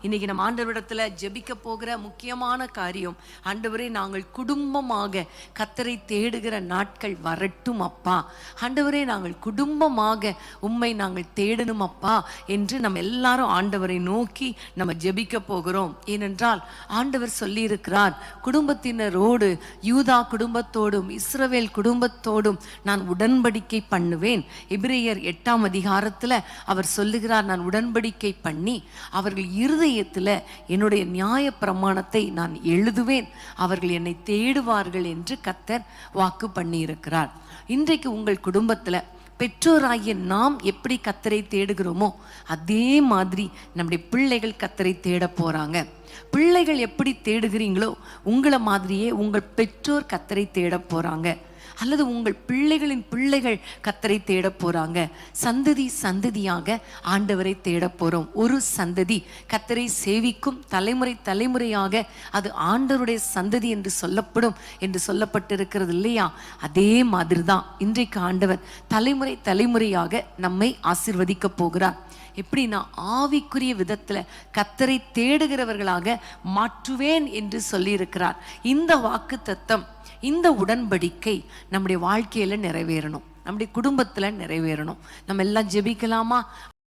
இன்னைக்கு நம்ம ஆண்டவரிடத்துல ஜெபிக்க போகிற முக்கியமான காரியம், ஆண்டவரே நாங்கள் குடும்பமாக கர்த்தரை தேடுகிற நாட்கள் வரட்டும் அப்பா. ஆண்டவரே நாங்கள் குடும்பமாக உம்மை நாங்கள் தேடணும் அப்பா என்று நம்ம எல்லாரும் ஆண்டவரை நோக்கி நம்ம ஜெபிக்க போகிறோம். ஏனென்றால் ஆண்டவர் சொல்லி இருக்கிறார், குடும்பத்தினரோடு, யூதா குடும்பத்தோடும் இஸ்ரவேல் குடும்பத்தோடும் நான் உடன்படிக்கை பண்ணுவேன். எபிரேயர் 8ஆம் அதிகாரத்துல அவர் சொல்லுகிறார், நான் உடன்படிக்கை பண்ணி அவர்கள் இருதயத்தில் என்னுடைய நியாய பிரமாணத்தை நான் எழுதுவேன், அவர்கள் என்னை தேடுவார்கள் என்று கர்த்தர் வாக்கு பண்ணி இருக்கிறார். இன்றைக்கு உங்கள் குடும்பத்தில் பெற்றோராகிய நாம் எப்படி கர்த்தரை தேடுகிறோமோ அதே மாதிரி நம்முடைய பிள்ளைகள் கர்த்தரை தேட போறாங்க. பிள்ளைகள் எப்படி தேடுகிறீங்களோ உங்களை மாதிரியே உங்கள் பெற்றோர் கர்த்தரை தேட போறாங்க. அல்லது உங்கள் பிள்ளைகளின் பிள்ளைகள் கர்த்தரை தேட போறாங்க. சந்ததி சந்ததியாக ஆண்டவரை தேட போறோம். ஒரு சந்ததி கர்த்தரை சேவிக்கும், தலைமுறை தலைமுறையாக அது ஆண்டவருடைய சந்ததி என்று சொல்லப்படும் என்று சொல்லப்பட்டிருக்கிறது இல்லையா? அதே மாதிரி தான் இன்றைக்கு ஆண்டவர் தலைமுறை தலைமுறையாக நம்மை ஆசீர்வதிக்க போகிறார். எப்படின்னா, ஆவிக்குரிய விதத்துல கர்த்தரை தேடுகிறவர்களாக மாற்றுவேன் என்று சொல்லி இருக்கிறார். இந்த வாக்கு தத்தம், இந்த உடன்படிக்கை நம்முடைய வாழ்க்கையில நிறைவேறணும், நம்முடைய குடும்பத்துல நிறைவேறணும். நம்ம எல்லாம் ஜெபிக்கலாமா?